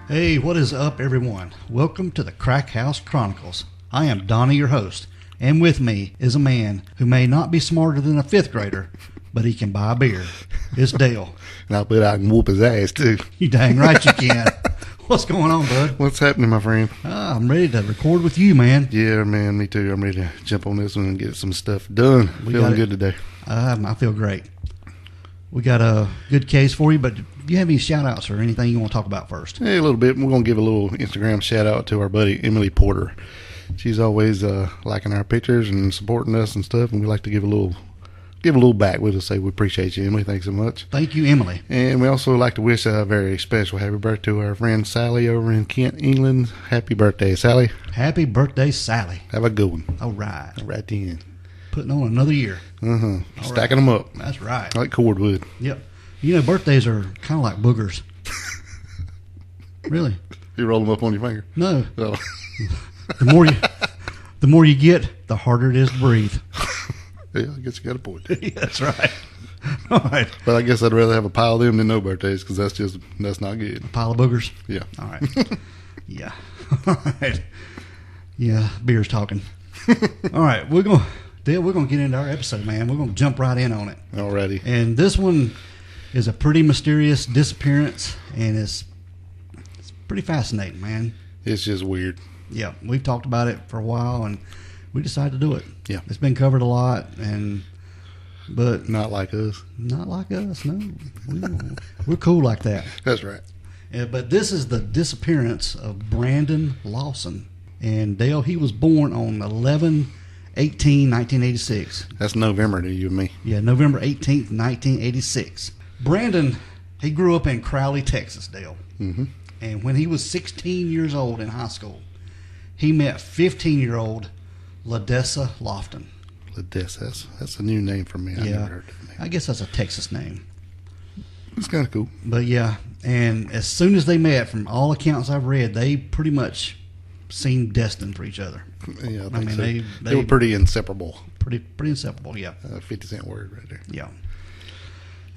Hey, what is up, everyone? Welcome to the Crack House Chronicles. I am Donnie, your host, and with me is a man who may not be smarter than a fifth grader, but he can buy a beer. It's Dale. And I bet I can whoop his ass, too. You dang right you can. What's going on, bud? What's happening, my friend? I'm ready to record with you, man. Yeah, man, me too. I'm ready to jump on this one and get some stuff done. Feeling good today. I feel great. We got a good case for you, but do you have any shout-outs or anything you want to talk about first? Hey, a little bit. We're going to give a little Instagram shout-out to our buddy, Emily Porter. She's always liking our pictures and supporting us and stuff, and we like to give a little back. We'll just say we appreciate you, Emily. Thanks so much. Thank you, Emily. And we also like to wish a very special happy birthday to our friend Sally over in Kent, England. Happy birthday, Sally. Happy birthday, Sally. Have a good one. All right. Right then. Putting on another year. Stacking them up. That's right. Like cordwood. Yep. You know, birthdays are kind of like boogers. Really? You roll them up on your finger? No. Oh. The more you get, the harder it is to breathe. Yeah, I guess you got a point. Yeah, that's right. All right. But I guess I'd rather have a pile of them than no birthdays because that's not good. A pile of boogers? Yeah. All right. Yeah. All right. Yeah, beer's talking. All right. We're going to get into our episode, man. We're going to jump right in on it. Alrighty. And this one is a pretty mysterious disappearance, and it's pretty fascinating, man. It's just weird. Yeah. We've talked about it for a while, and we decided to do it. Yeah. It's been covered a lot, but Not like us. not like us, no. We're cool like that. That's right. Yeah, but this is the disappearance of Brandon Lawson. And Dale, he was born on 11/18/1986. That's November to you and me. Yeah, November 18th, 1986. Brandon, he grew up in Crowley, Texas, Dale. Mm-hmm. And when he was 16 years old in high school, he met 15-year-old Ladessa Lofton. Ladessa. That's a new name for me. I never heard that name. I guess that's a Texas name. It's kind of cool. But yeah, and as soon as they met, from all accounts I've read, they pretty much seemed destined for each other. Yeah, I think mean, so. they were pretty inseparable. Pretty inseparable, yeah. 50-cent word right there. Yeah.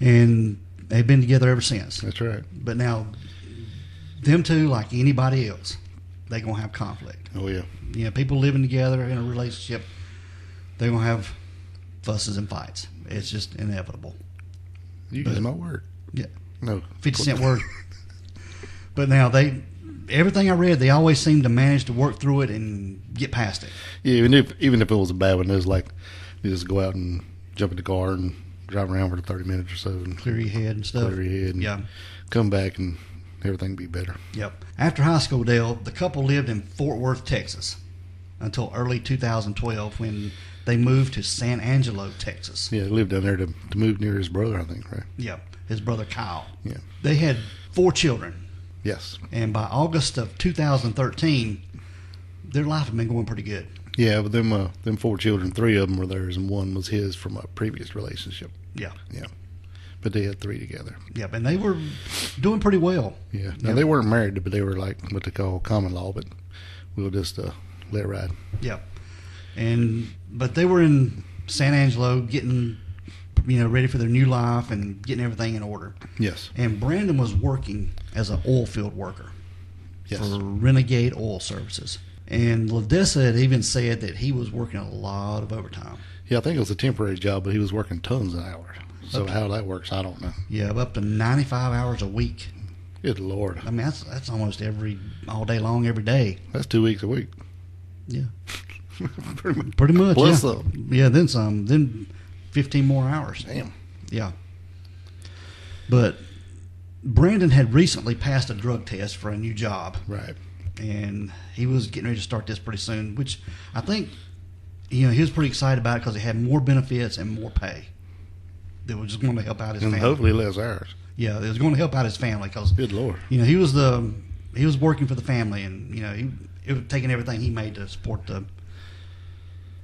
And they've been together ever since. That's right. But now, them two, like anybody else, they're going to have conflict. Oh, yeah. You know, people living together in a relationship, they're going to have fusses and fights. It's just inevitable. You use my word. Yeah. No. 50-cent word. But now, everything I read, they always seem to manage to work through it and get past it. Yeah, even if it was a bad one, it was like you just go out and jump in the car and drive around for 30 minutes or so and Clear your head and stuff. clear your head and Yeah. come back and everything be better. Yep. After high school, Dale, the couple lived in Fort Worth, Texas, until early 2012 when they moved to San Angelo, Texas. Yeah, he lived down there to move near his brother, I think, right? Yep. His brother Kyle. Yeah. They had 4 children, Yes. and by August of 2013, their life had been going pretty good. Yeah, but them 4 children, 3 of them were theirs, and 1 was his from a previous relationship. Yeah. Yeah. But they had 3 together. Yep. And they were doing pretty well. Yeah. Now, Yep. they weren't married, but they were like what they call common law, but we'll just let it ride. Yep. But they were in San Angelo getting, ready for their new life and getting everything in order. Yes. And Brandon was working as an oil field worker Yes. for Renegade Oil Services. And Ladessa had even said that he was working a lot of overtime. Yeah, I think it was a temporary job, but he was working tons of hours. So how that works, I don't know. Yeah, up to 95 hours a week. Good Lord. I mean, that's almost all day long, every day. That's 2 weeks a week. Yeah. Pretty much. Plus yeah. some. Yeah, then some. Then 15 more hours. Damn. Yeah. But Brandon had recently passed a drug test for a new job. Right. And he was getting ready to start this pretty soon, which I think, he was pretty excited about it because it had more benefits and more pay. That was just going to help out his And family. hopefully less hours. Yeah, it was going to help out his family because, Good Lord. he was working for the family, and he was taking everything he made to support the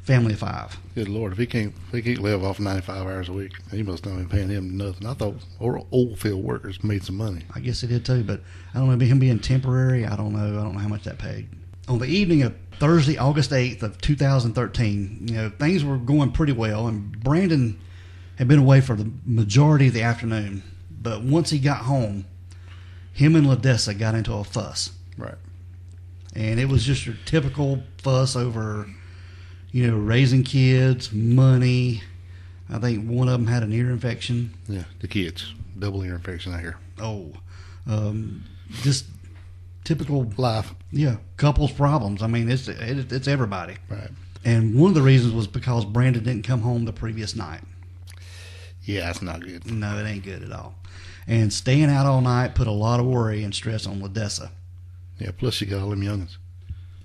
family of 5. Good Lord. If he can't live off 95 hours a week, he must not be paying him nothing. I thought oil field workers made some money. I guess he did too, but I don't know, him being temporary, I don't know how much that paid. On the evening of Thursday, August 8th of 2013, things were going pretty well, and Brandon had been away for the majority of the afternoon. But once he got home, him and Ledessa got into a fuss. Right. And it was just your typical fuss over, raising kids, money. I think one of them had an ear infection. Yeah, the kids. Double ear infection out here. Oh. Just typical life. Yeah, couples problems. I mean, it's everybody. Right. And one of the reasons was because Brandon didn't come home the previous night. Yeah, that's not good. No, it ain't good at all. And staying out all night put a lot of worry and stress on Ledessa. Yeah, plus she got all them youngins.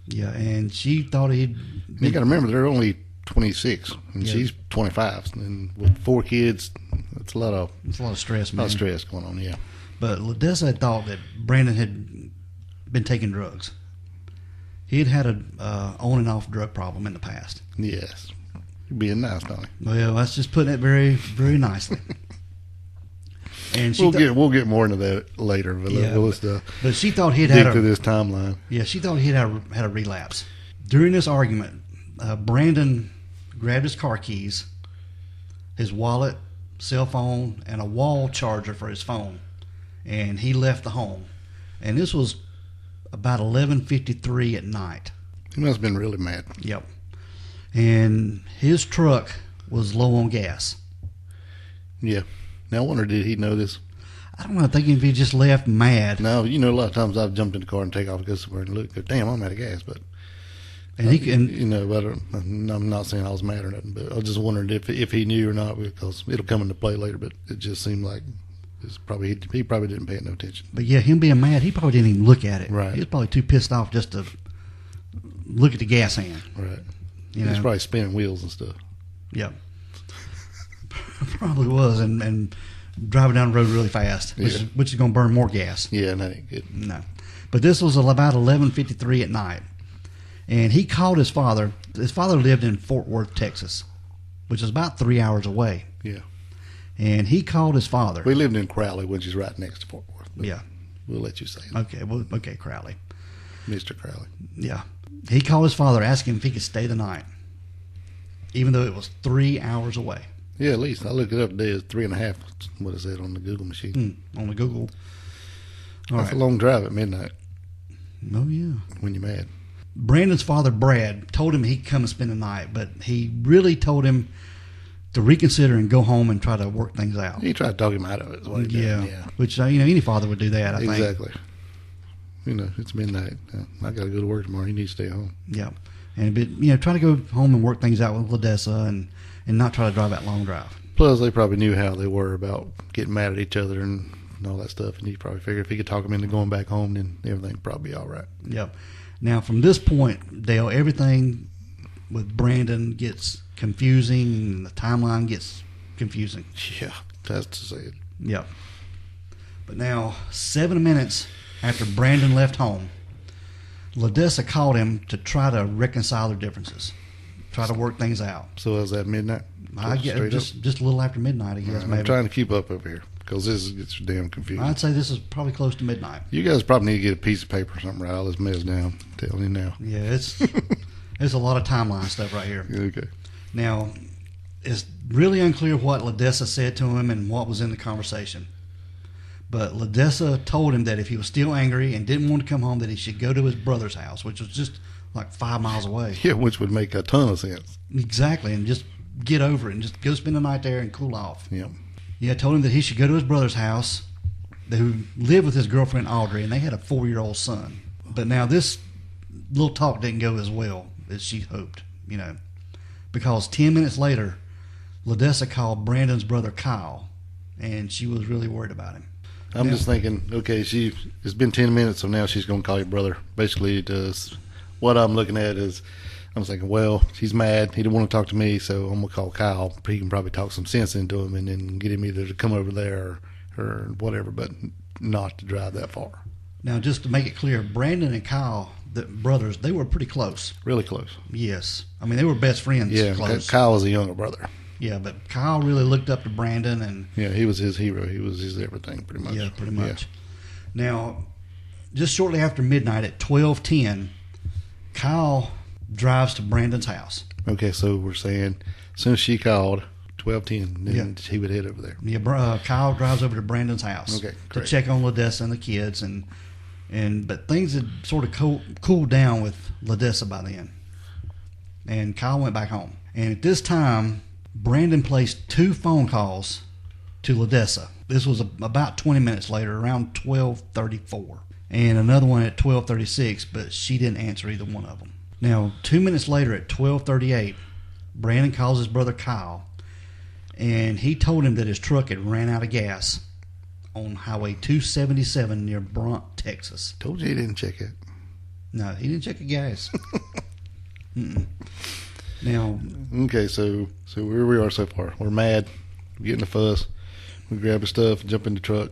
Yeah, and she thought he'd... You got to remember, they're only 26, and she's 25. And with 4 kids, it's a lot of stress, man. A lot of stress going on, yeah. But Ledessa had thought that Brandon had been taking drugs. He had had a on and off drug problem in the past. Yes. You're being nice, Donnie. Well, that's just putting it very, very nicely. And we'll get more into that later. But, but she thought he'd had this timeline. Yeah, she thought he'd had a relapse. During this argument, Brandon grabbed his car keys, his wallet, cell phone, and a wall charger for his phone, and he left the home. And this was about 11:53 at night. He must have been really mad. Yep. And his truck was low on gas. Yeah. Now, I wonder, did he know this? I don't know. Thinking if he just left mad. No, a lot of times I've jumped in the car and take off and go somewhere and look, damn, I'm out of gas. But, and he can, but I'm not saying I was mad or nothing, but I was just wondering if he knew or not, because it'll come into play later, but it just seemed like he probably didn't pay no attention. But yeah, him being mad, he probably didn't even look at it. Right. He was probably too pissed off just to look at the gas hand. Right. He's probably spinning wheels and stuff. Yep. Probably was, and driving down the road really fast, which is going to burn more gas. Yeah, and that ain't good. No. But this was about 11:53 at night, and he called his father. His father lived in Fort Worth, Texas, which is about 3 hours away. Yeah. And he called his father. We lived in Crowley, which is right next to Fort Worth. Yeah. We'll let you say it. Okay, Crowley. Mr. Crowley. Yeah. He called his father, asking if he could stay the night, even though it was 3 hours away. Yeah, at least. I looked it up today. It's 3.5. What is that on the Google machine? On the Google. That's a long drive at midnight. Oh, yeah. When you're mad. Brandon's father, Brad, told him he'd come and spend the night, but he really told him to reconsider and go home and try to work things out. He tried to talk him out of it. Is what he did. Yeah. Which, any father would do that, I think. Exactly. It's midnight. I got to go to work tomorrow. You need to stay home. Yeah. And, try to go home and work things out with Ledessa and not try to drive that long drive. Plus, they probably knew how they were about getting mad at each other and all that stuff. And he probably figured if he could talk them into going back home, then everything would probably be all right. Yep. Now, from this point, Dale, everything with Brandon gets confusing and the timeline gets confusing. Yeah, that's to say it. Yep. But now, 7 minutes after Brandon left home, Ledessa called him to try to reconcile their differences, try to work things out. So is that midnight? I guess just a little after midnight, I guess. Maybe. I'm trying to keep up over here because this gets damn confusing. I'd say this is probably close to midnight. You guys probably need to get a piece of paper or something, right? All this mess down. I'm telling you now. Yeah, it's a lot of timeline stuff right here. Okay. Now, it's really unclear what Ledessa said to him and what was in the conversation. But Ledessa told him that if he was still angry and didn't want to come home, that he should go to his brother's house, which was just like 5 miles away. Yeah, which would make a ton of sense. Exactly, and just get over it and just go spend the night there and cool off. Yeah. Yeah, told him that he should go to his brother's house, who lived with his girlfriend Audrey, and they had a 4-year-old son. But now this little talk didn't go as well as she hoped, because 10 minutes later, Ledessa called Brandon's brother Kyle, and she was really worried about him. I'm just thinking, okay, it's been 10 minutes, so now she's going to call your brother. Basically, what I'm looking at is, I'm thinking, well, she's mad. He didn't want to talk to me, so I'm going to call Kyle. He can probably talk some sense into him and then get him either to come over there or whatever, but not to drive that far. Now, just to make it clear, Brandon and Kyle, the brothers, they were pretty close. Really close. Yes. I mean, they were best friends. Yeah, close. Kyle was a younger brother. Yeah, but Kyle really looked up to Brandon. And yeah, he was his hero. He was his everything, pretty much. Yeah, pretty much. Yeah. Now, just shortly after midnight at 12:10, Kyle drives to Brandon's house. Okay, so we're saying as soon as she called, 12:10. Then he would head over there. Yeah, Kyle drives over to Brandon's house to check on Ladessa and the kids, but things had sort of cooled down with Ladessa by then. And Kyle went back home. And at this time, Brandon placed 2 phone calls to Ladessa. This was about 20 minutes later, around 12:34. And another one at 12:36, but she didn't answer either one of them. Now, 2 minutes later at 12:38, Brandon calls his brother Kyle, and he told him that his truck had ran out of gas on Highway 277 near Brant, Texas. Told you he didn't check it. No, he didn't check the gas. Now, okay, so where we are so far, we're mad, we're getting a fuss. We grab the stuff, jump in the truck,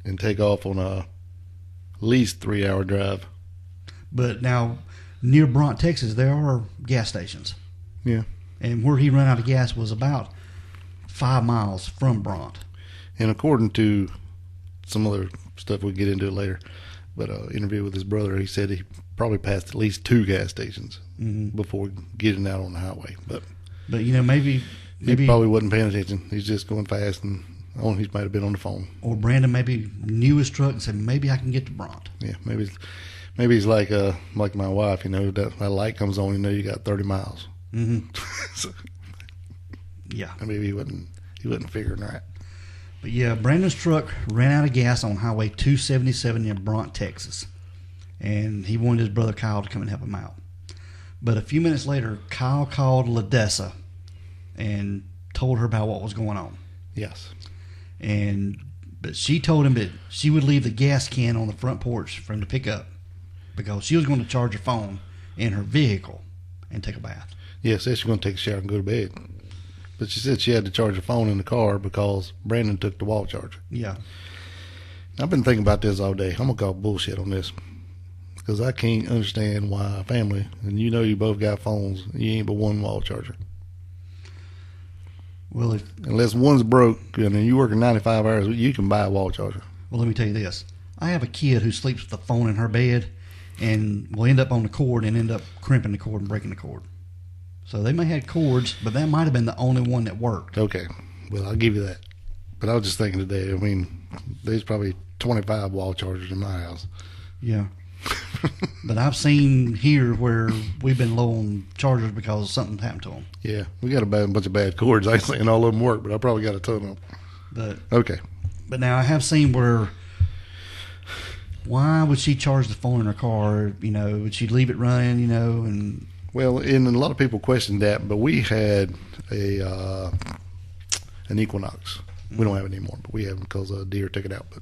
and take off on a at least 3-hour drive. But now, near Brant, Texas, there are gas stations. Yeah. And where he ran out of gas was about 5 miles from Brant. And according to some other stuff we'll get into it later, but interview with his brother, he said he probably passed at least 2 gas stations before getting out on the highway. But maybe he probably wasn't paying attention. He's just going fast, and he might have been on the phone. Or Brandon maybe knew his truck and said, maybe I can get to Brant. Yeah, maybe he's like my wife. That light comes on, you got 30 miles. Mm-hmm. So, yeah, maybe he wasn't figuring right. But yeah, Brandon's truck ran out of gas on Highway 277 near Brant, Texas, and he wanted his brother Kyle to come and help him out. But a few minutes later, Kyle called Ladessa and told her about what was going on. Yes. But she told him that she would leave the gas can on the front porch for him to pick up because she was going to charge her phone in her vehicle and take a bath. Yeah, said she was going to take a shower and go to bed. But she said she had to charge her phone in the car because Brandon took the wall charger. Yeah. I've been thinking about this all day. I'm going to call bullshit on this because I can't understand why a family, and you both got phones, you ain't but one wall charger. Well, unless one's broke and you working 95 hours, you can buy a wall charger. Well, let me tell you this. I have a kid who sleeps with the phone in her bed and will end up on the cord and end up crimping the cord and breaking the cord. So they may have had cords, but that might have been the only one that worked. Okay. Well, I'll give you that. But I was just thinking today, there's probably 25 wall chargers in my house. Yeah. But I've seen here where we've been low on chargers because something happened to them. Yeah, we got a bunch of bad cords. I ain't saying all of them work, but I probably got a ton of them. Okay. But now I have seen where, why would she charge the phone in her car? Would she leave it running? And well, and a lot of people questioned that, but we had an Equinox. We don't have it anymore, but we have it because a deer took it out, but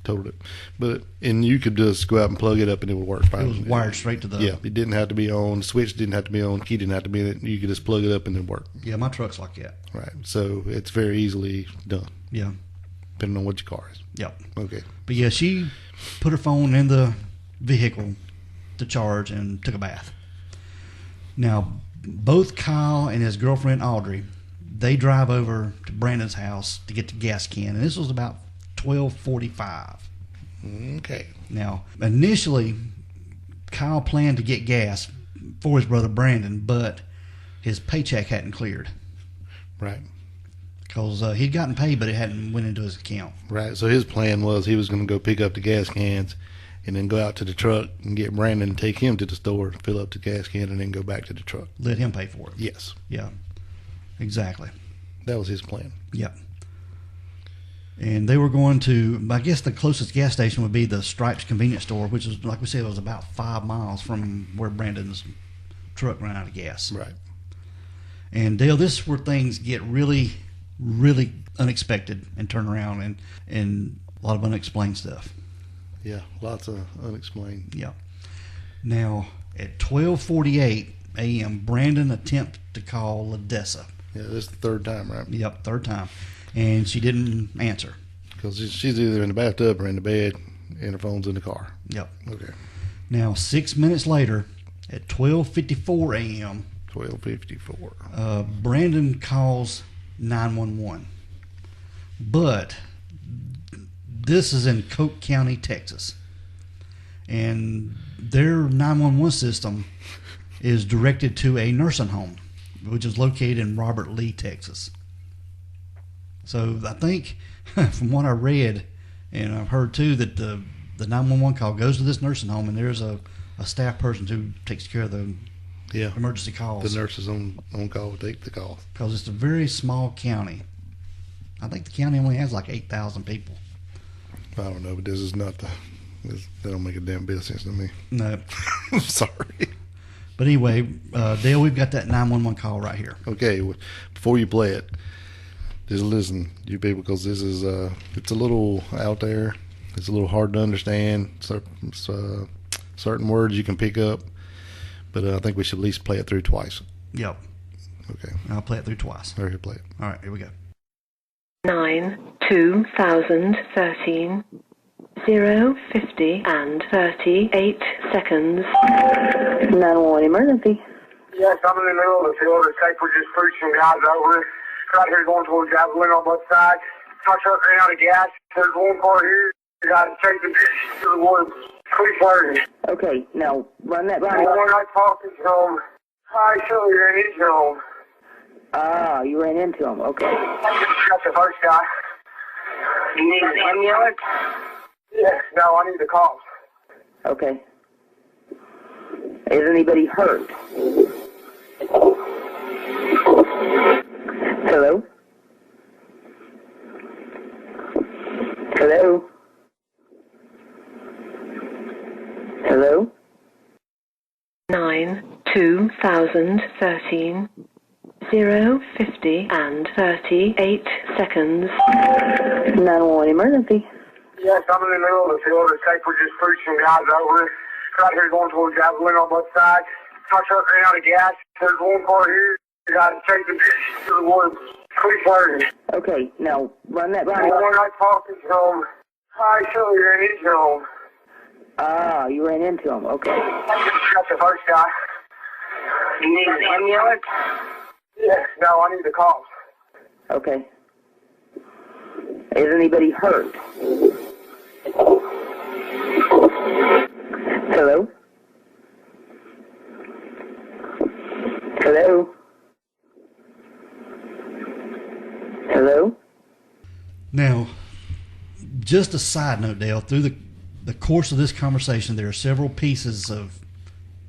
totaled it. And you could just go out and plug it up and it would work fine. It was wired straight to the... Yeah, it didn't have to be on. The switch didn't have to be on. Key didn't have to be in it. You could just plug it up and it work. Yeah, my truck's like that. Right. So it's very easily done. Yeah. Depending on what your car is. Yep. Okay. But yeah, she put her phone in the vehicle to charge and took a bath. Now, both Kyle and his girlfriend Audrey, they drive over to Brandon's house to get the gas can, and this was about 12:45. Okay. Now, initially, Kyle planned to get gas for his brother Brandon, but his paycheck hadn't cleared. Right. Because he'd gotten paid, but it hadn't went into his account. Right. So his plan was he was going to go pick up the gas cans and then go out to the truck and get Brandon and take him to the store, fill up the gas can, and then go back to the truck. Let him pay for it. Yes. Yeah. Exactly. That was his plan. Yep. And they were going to, I guess the closest gas station would be the Stripes convenience store, which is, like we said, it was about 5 miles from where Brandon's truck ran out of gas. Right. And Dale, this is where things get really, really unexpected and turn around and a lot of unexplained stuff. Yeah, lots of unexplained. Yeah. Now, at 12:48 a.m., Brandon attempted to call Ladessa. Yeah, this is the third time, right? Yep, third time. And she didn't answer. Because she's either in the bathtub or in the bed, and her phone's in the car. Yep. Okay. Now, 6 minutes later, at 12:54 a.m., 12:54. Brandon calls 911. But this is in Coke County, Texas. And their 911 system is directed to a nursing home, which is located in Robert Lee, Texas. So I think, from what I read, and I've heard too, that the 911 call goes to this nursing home, and there's a staff person who takes care of the emergency calls. The nurses on call take the call. Because it's a very small county. I think the county only has like 8,000 people. I don't know, but this is not that don't make a damn bit of sense to me. No. I'm sorry. But anyway, Dale, we've got that 911 call right here. Okay, before you play it, just listen, you people, because this is it's a little out there. It's a little hard to understand. Certain words you can pick up, but I think we should at least play it through twice. Yep. Okay. I'll play it through twice. All right, play it. All right, here we go. 9/2013 0:50 and 38 seconds. 911 emergency. Yes, I'm in the middle of the field. The safe was just pushing guys over. Right here going towards Javelin on both sides. My truck ran out of gas. There's one car here. You got to take the to the woods. Pretty flirty. Okay, now run that by me. When I talked to him, I surely ran into him. Ah, you ran into him. Okay. That's the first guy. You need an ambulance? Yes, no, I need the cops. Okay. Is anybody hurt? Hello? Hello? Hello? 9/2013 0:50 and 38 seconds. 911 emergency. Yes, I'm in the middle of the field. The safe was just pushing guys over. Right here going towards Javelin on both sides. My truck ran out of gas. There's one car here. You got to take the to the woods. Pretty flirty. Okay, now run that by me. When I talked to him, I surely ran into him. Ah, you ran into him. Okay. That's the first guy. You need an ambulance? Yes, no, I need the cops. Okay. Is anybody hurt? Hello? Hello? Hello? Now, just a side note, Dale, through the course of this conversation, there are several pieces of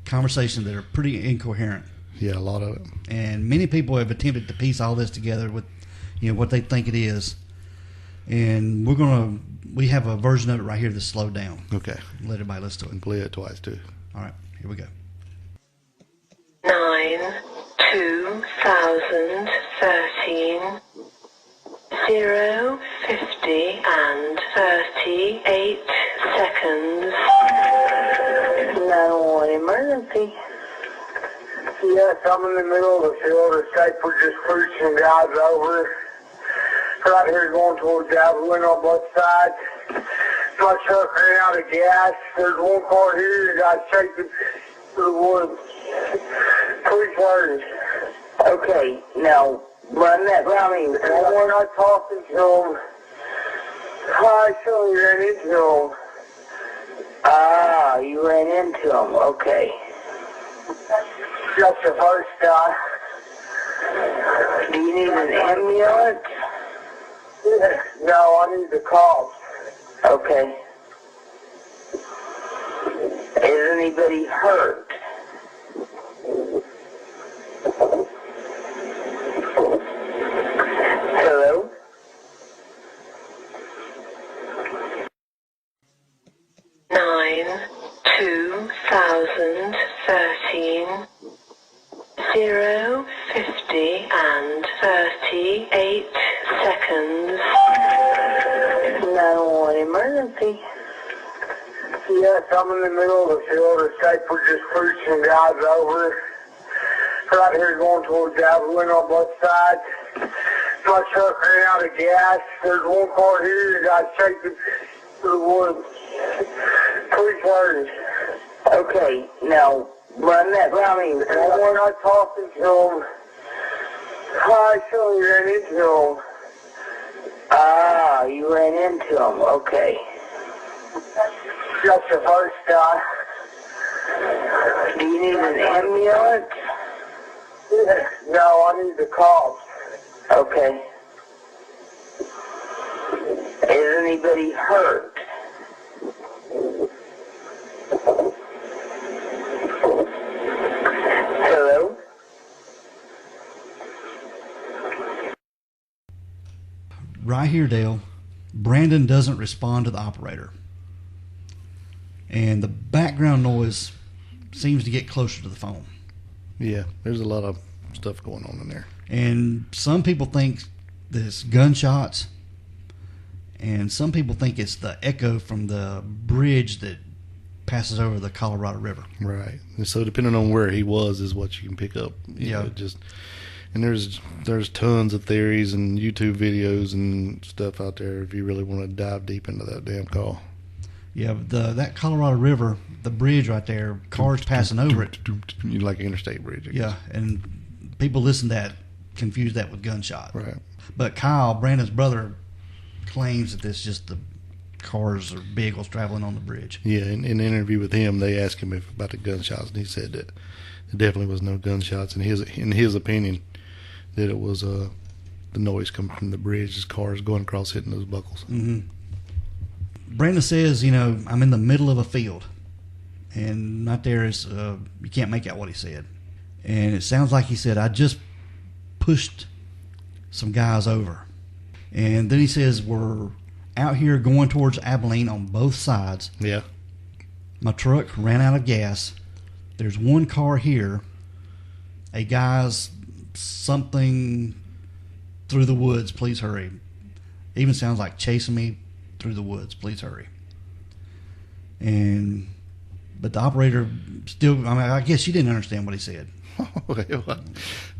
conversation that are pretty incoherent. Yeah, a lot of it. And many people have attempted to piece all this together with, what they think it is. And we have a version of it right here that's slowed down. Okay. Let everybody listen to it. And play it twice, too. All right, here we go. 9/2013 0:50 and 38 seconds. 911 emergency. Yes, I'm in the middle of the field. The safe was just pushing guys over. Right here going towards Javelin on both sides. My truck ran out of gas. There's one car here. You got to take it to the woods. Pretty flirty. Okay, now run that by me. When I talked to him, I surely ran into him. Ah, you ran into him. Okay. That's the first guy. Do you need an ambulance? Yes, no, I need the cops. Okay. Is anybody hurt? Hello? Nine 2013 0:50 and 38 seconds. 911 emergency. Yes, I'm in the middle of the field. The safe was just pushing guys over. Right here going towards Javelin on both sides. My truck ran out of gas. There's one car here. You got to take it to the woods. Pretty flirty. Okay, now run that by me. When I talked to him, I surely ran into him. Ah, you ran into him. Okay. That's the first guy. Do you need an ambulance? No, I need the cops. Okay. Is anybody hurt? Hello? Right here, Dale, Brandon doesn't respond to the operator. And the background noise seems to get closer to the phone. Yeah, there's a lot of stuff going on in there. And some people think this gunshots, and some people think it's the echo from the bridge that passes over the Colorado River. Right. And so depending on where he was is what you can pick up. Yeah. And there's tons of theories and YouTube videos and stuff out there if you really want to dive deep into that damn call. Yeah, that Colorado River, the bridge right there, cars passing over it. You like an interstate bridge, I guess. Yeah, and people listen to that, confuse that with gunshot. Right. But Kyle, Brandon's brother, claims that it's just the cars or vehicles traveling on the bridge. Yeah, in an interview with him, they asked him about the gunshots, and he said that there definitely was no gunshots. In his opinion, that it was the noise coming from the bridge, as cars going across hitting those buckles. Mm-hmm. Brandon says, I'm in the middle of a field, and right there is you can't make out what he said, and it sounds like he said, I just pushed some guys over. And then he says, we're out here going towards Abilene on both sides. Yeah. My truck ran out of gas. There's one car here. A guy's something through the woods. Please hurry. Even sounds like chasing me through the woods. Please hurry. But the operator still, I guess she didn't understand what he said.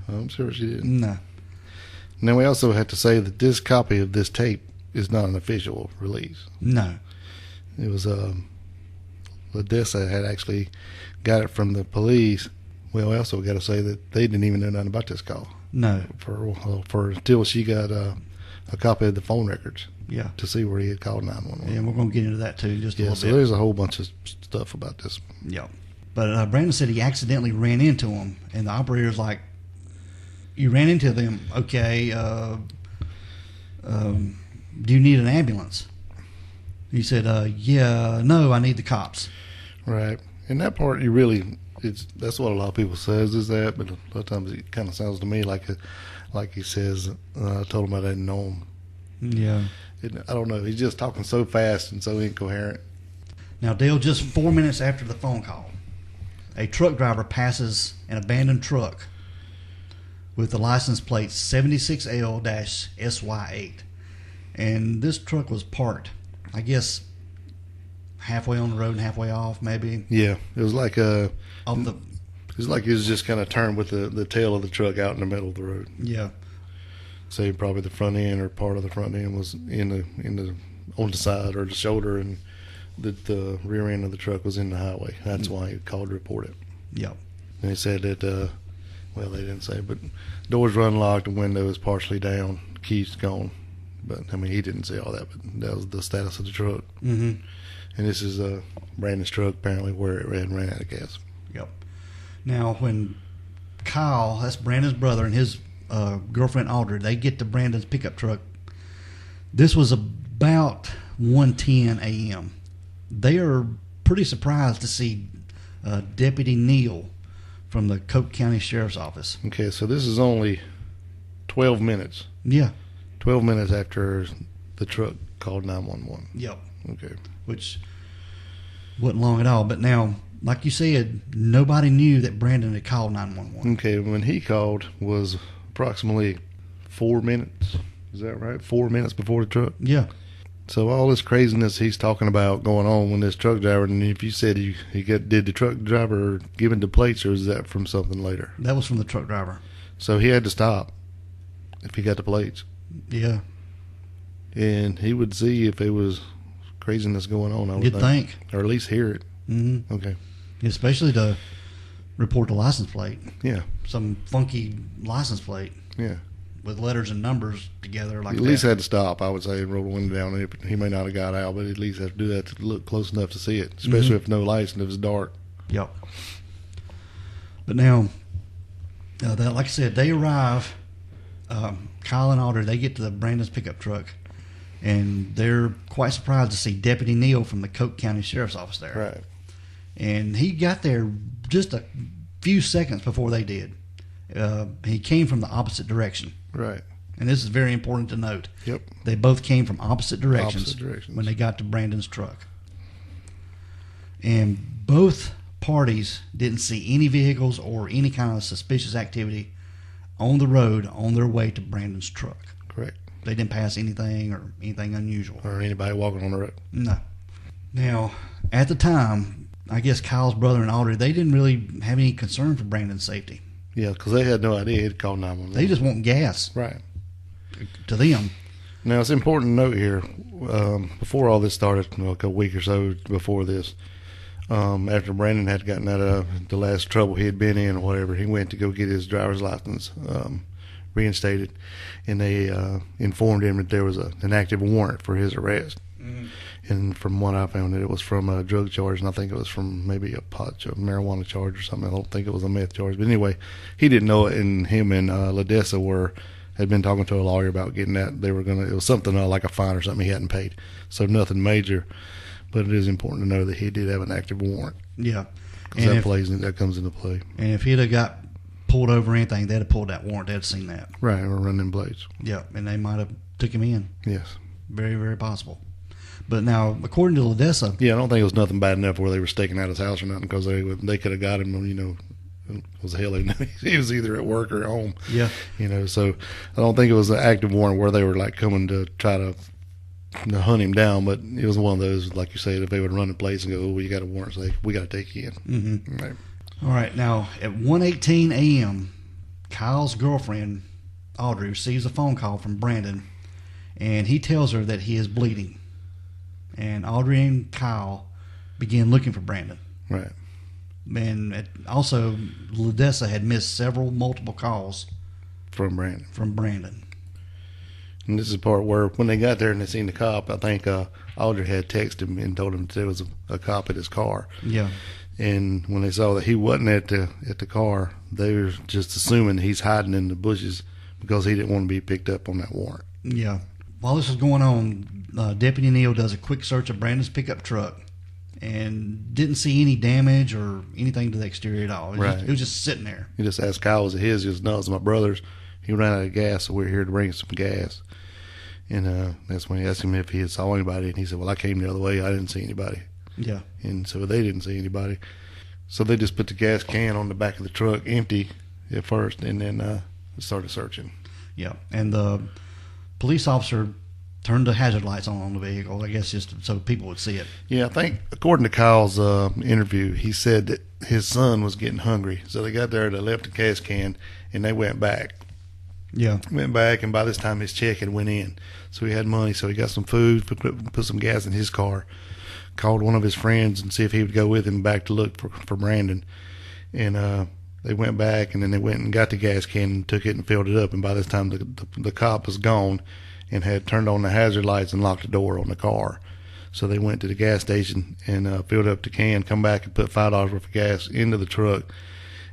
I'm sure she didn't. No. Now, we also have to say that this copy of this tape is not an official release. No. It was, Ladessa had actually got it from the police. Well, we also got to say that they didn't even know nothing about this call. No. For until she got a copy of the phone records. Yeah. To see where he had called 911. And we're going to get into that too in just a little so bit. there's a whole bunch of stuff about this. Yeah. But Brandon said he accidentally ran into him, and the operator's like, you ran into them, okay, do you need an ambulance? He said, yeah, no, I need the cops. Right. And that part, that's what a lot of people says is that, but a lot of times it kind of sounds to me like he says, I told him I didn't know him. Yeah. I don't know. He's just talking so fast and so incoherent. Now, Dale, just 4 minutes after the phone call, a truck driver passes an abandoned truck with the license plate 76L-SY8. And this truck was parked, I guess, halfway on the road and halfway off, maybe. Yeah, it was like It was like it was just kind of turned with the tail of the truck out in the middle of the road. Yeah. Say probably the front end or part of the front end was on the side or the shoulder, and the rear end of the truck was in the highway. That's why he called to report it. Yep. And he said that, well, they didn't say, but doors were unlocked, the window was partially down, keys gone. But, I mean, he didn't say all that, but that was the status of the truck. Mm-hmm. And this is Brandon's truck, apparently, where it ran out of gas. Yep. Now, when Kyle, that's Brandon's brother, and his girlfriend Audrey, they get to Brandon's pickup truck, this was about 1:10 a.m. They are pretty surprised to see Deputy Neal from the Coke County Sheriff's Office. Okay, so this is only 12 minutes. Yeah. 12 minutes after the truck called 911. Yep. Okay. Which wasn't long at all. But now, like you said, nobody knew that Brandon had called 911. Okay, when he called was approximately 4 minutes. Is that right? 4 minutes before the truck? Yeah. So all this craziness he's talking about going on when this truck driver, and if you said did the truck driver give him the plates, or is that from something later? That was from the truck driver. So he had to stop if he got the plates. Yeah. And he would see if there was craziness going on, I would You'd think. Or at least hear it. Mm-hmm. Okay. Especially to report the license plate. Yeah. Some funky license plate. Yeah. With letters and numbers together like He that. at least had to stop, I would say, and roll the window down. He may not have got out, but at least have to do that to look close enough to see it, especially if no lights and if it's dark. Yep. But now, like I said, they arrive. Kyle and Audrey, they get to the Brandon's pickup truck, And they're quite surprised to see Deputy Neal from the Coke County Sheriff's Office there. Right. And he got there just a few seconds before they did. He came from the opposite direction. Right. And this is very important to note. Yep. They both came from opposite directions, Opposite directions. when they got to Brandon's truck. And both parties didn't see any vehicles or any kind of suspicious activity on the road on their way to Brandon's truck. Correct. They didn't pass anything or anything unusual. Or anybody walking on the road. No. Now, at the time, I guess Kyle's brother and Audrey, they didn't really have any concern for Brandon's safety. Yeah, because they had no idea he'd called 911. They just want gas. Right. To them. Now, it's important to note here, before all this started, like a week or so before this, after Brandon had gotten out of the last trouble he had been in or whatever, he went to go get his driver's license reinstated, and they informed him that there was an active warrant for his arrest. Mm-hmm. And from what I found, it was from a drug charge, and I think it was from maybe a marijuana charge or something. I don't think it was a meth charge. But anyway, he didn't know it, and him and Ledessa had been talking to a lawyer about getting that. It was something like a fine or something he hadn't paid. So nothing major, but it is important to know that he did have an active warrant. Yeah. Because that comes into play. And if he'd have got pulled over or anything, they'd have pulled that warrant. They'd have seen that. Right, or running blades. Yeah, and they might have took him in. Yes. Very, very possible. But now, according to Ledessa... Yeah, I don't think it was nothing bad enough where they were staking out his house or nothing, because they could have got him, it was hell he knew. He was either at work or at home. Yeah. So I don't think it was an active warrant where they were like coming to try to hunt him down, but it was one of those, like you said, if they would run the place and go, "Oh, you got a warrant, so we got to take you in." Mm-hmm. Right. All right. Now, at 1:18 a.m., Kyle's girlfriend, Audrey, receives a phone call from Brandon, and he tells her that he is bleeding. And Audrey and Kyle begin looking for Brandon. Right. And also, Ledessa had missed multiple calls from Brandon. And this is the part where when they got there and they seen the cop, I think Audrey had texted him and told him that there was a cop at his car. Yeah. And when they saw that he wasn't at the car, they were just assuming he's hiding in the bushes because he didn't want to be picked up on that warrant. Yeah. While this was going on, Deputy Neal does a quick search of Brandon's pickup truck and didn't see any damage or anything to the exterior at all. It was just sitting there. He just asked Kyle, was it his? He goes, no, it's my brother's. He ran out of gas, so we're here to bring some gas. And that's when he asked him if he had saw anybody, and he said, well, I came the other way. I didn't see anybody. Yeah. And so they didn't see anybody. So they just put the gas can on the back of the truck empty at first, and then started searching. Yeah. And the police officer turned the hazard lights on the vehicle, I guess just so people would see it. Yeah, I think according to Kyle's interview, he said that his son was getting hungry. So they got there, they left the gas can, and they went back. Yeah. Went back, and by this time his check had went in. So he had money, so he got some food, put some gas in his car, called one of his friends and see if he would go with him back to look for Brandon. And they went back, and then they went and got the gas can and took it and filled it up. And by this time the cop was gone and had turned on the hazard lights and locked the door on the car. So they went to the gas station and filled up the can, come back and put $5 worth of gas into the truck.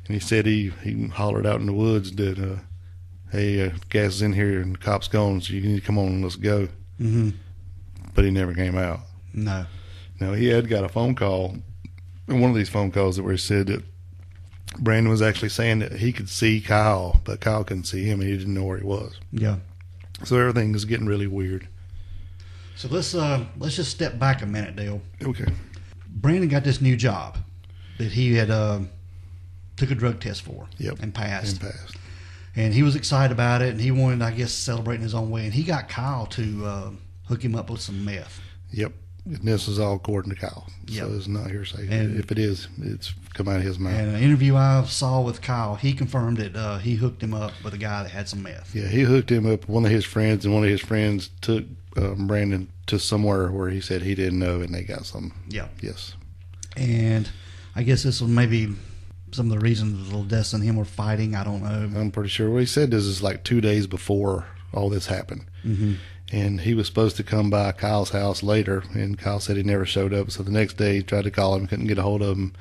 And he said he hollered out in the woods that, hey, gas is in here and the cop's gone, so you need to come on and let's go. Mm-hmm. But he never came out. No. Now, he had got a phone call, and one of these phone calls where he said that Brandon was actually saying that he could see Kyle, but Kyle couldn't see him, and he didn't know where he was. Yeah. So everything is getting really weird. So let's just step back a minute, Dale. Okay. Brandon got this new job that he had took a drug test for. Yep. And passed. And he was excited about it, and he wanted, I guess, celebrate in his own way. And he got Kyle to hook him up with some meth. Yep. And this is all according to Kyle. Yep. So it's not hearsay. And if it is, it's come out of his mouth. And an interview I saw with Kyle, he confirmed that he hooked him up with a guy that had some meth. Yeah, he hooked him up with one of his friends, and one of his friends took Brandon to somewhere where he said he didn't know, and they got some. Yeah. Yes. And I guess this was maybe some of the reasons Ledessa and him were fighting. I don't know. I'm pretty sure. Well, he said this is like 2 days before all this happened. Mm-hmm. And he was supposed to come by Kyle's house later, and Kyle said he never showed up. So the next day he tried to call him, couldn't get a hold of him.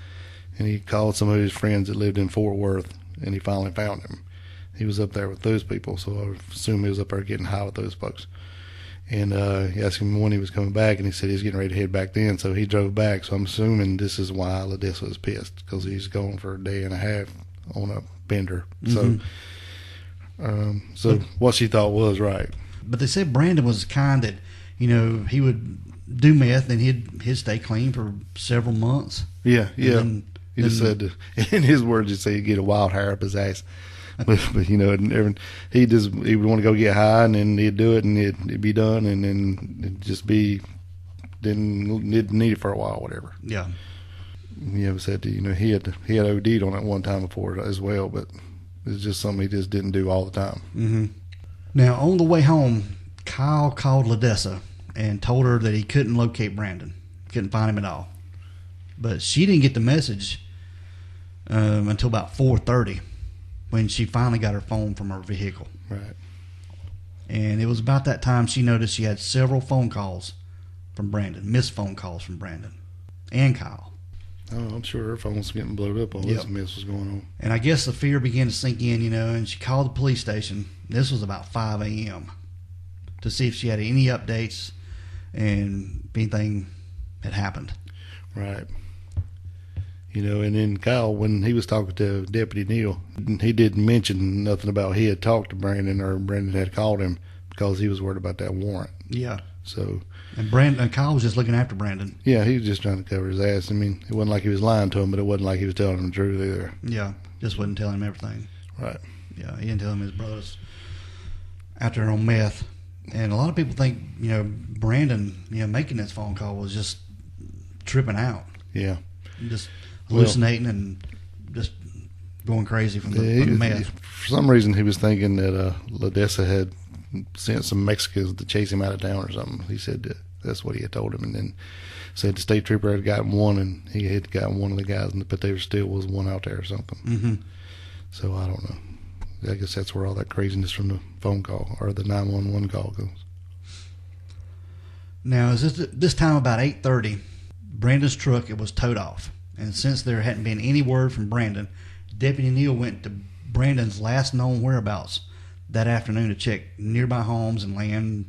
And he called some of his friends that lived in Fort Worth, and he finally found him. He was up there with those people, so I assume he was up there getting high with those folks. And he asked him when he was coming back, and he said he was getting ready to head back then. So he drove back. So I'm assuming this is why Ledessa was pissed, because he's gone for a day and a half on a bender. So what she thought was right. But they said Brandon was the kind that, he would do meth and he'd stay clean for several months. Yeah. Then, He just said, in his words, he'd say he'd get a wild hair up his ass. but he would want to go get high, and then he'd do it, and it'd be done, and then it'd just be, didn't need it for a while, whatever. Yeah. He ever said that, he had OD'd on it one time before as well, but it's just something he just didn't do all the time. Mm-hmm. Now, on the way home, Kyle called Ledessa and told her that he couldn't locate Brandon, couldn't find him at all. But she didn't get the message until about 4:30, when she finally got her phone from her vehicle. Right. And it was about that time she noticed she had several phone calls from Brandon, missed phone calls from Brandon and Kyle. Oh, I'm sure her phone was getting blowed up. All this mess was going on. And I guess the fear began to sink in, and she called the police station. This was about 5 a.m. to see if she had any updates and if anything had happened. Right. And then Kyle, when he was talking to Deputy Neal, he didn't mention nothing about he had talked to Brandon or Brandon had called him, because he was worried about that warrant. Yeah. So. And Kyle was just looking after Brandon. Yeah, he was just trying to cover his ass. I mean, it wasn't like he was lying to him, but it wasn't like he was telling him the truth either. Yeah, just wasn't telling him everything. Right. Yeah, he didn't tell him his brother's out there on meth. And a lot of people think, Brandon, making this phone call was just tripping out. Yeah. Just hallucinating and just going crazy from the meth. For some reason, he was thinking that Ledessa had sent some Mexicans to chase him out of town or something. He said that's what he had told him, and then said the state trooper had gotten one, and he had gotten one of the guys, but there still was one out there or something. Mm-hmm. So I don't know. I guess that's where all that craziness from the phone call or the 911 call goes. Now, this time about 8:30, Brandon's truck, it was towed off. And since there hadn't been any word from Brandon, Deputy Neal went to Brandon's last known whereabouts that afternoon to check nearby homes and land,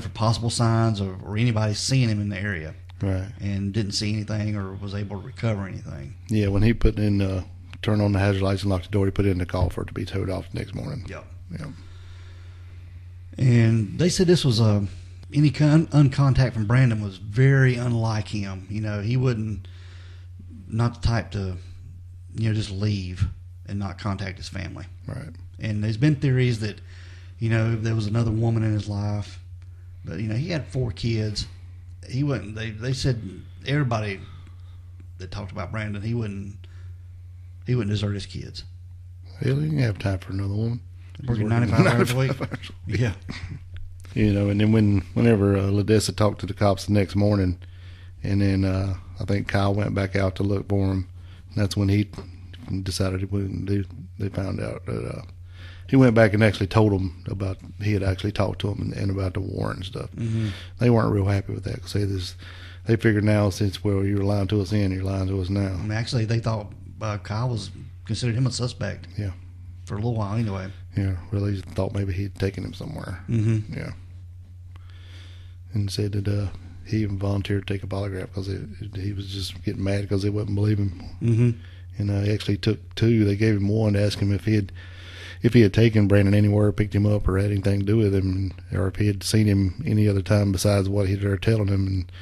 for possible signs or anybody seeing him in the area. Right. And didn't see anything or was able to recover anything. Yeah, when he put in, turned on the hazard lights and locked the door, he put in the call for it to be towed off the next morning. Yep. Yeah. And they said this was any uncontact from Brandon was very unlike him. He wouldn't, not the type to, just leave and not contact his family. Right. And there's been theories that, there was another woman in his life, but he had 4 kids. He wouldn't. They said everybody that talked about Brandon, he wouldn't desert his kids. Hell, he didn't have time for another woman. Working 95 hours a week. Yeah. And then whenever Ledessa talked to the cops the next morning, and then I think Kyle went back out to look for him. And that's when he decided he wouldn't do. They found out that he went back and actually told them about he had actually talked to him and about the warrant and stuff. Mm-hmm. They weren't real happy with that, because they figured now, since you were lying to us then, you're lying to us now. And actually, they thought Kyle considered him a suspect. Yeah. For a little while, anyway. Yeah, really thought maybe he'd taken him somewhere. Mm-hmm. Yeah. And said that he even volunteered to take a polygraph because he was just getting mad because they wouldn't believe him. Mm-hmm. And he actually took 2. They gave him 1 to ask him if he had taken Brandon anywhere, picked him up, or had anything to do with him, or if he had seen him any other time besides what he'd already telling him. And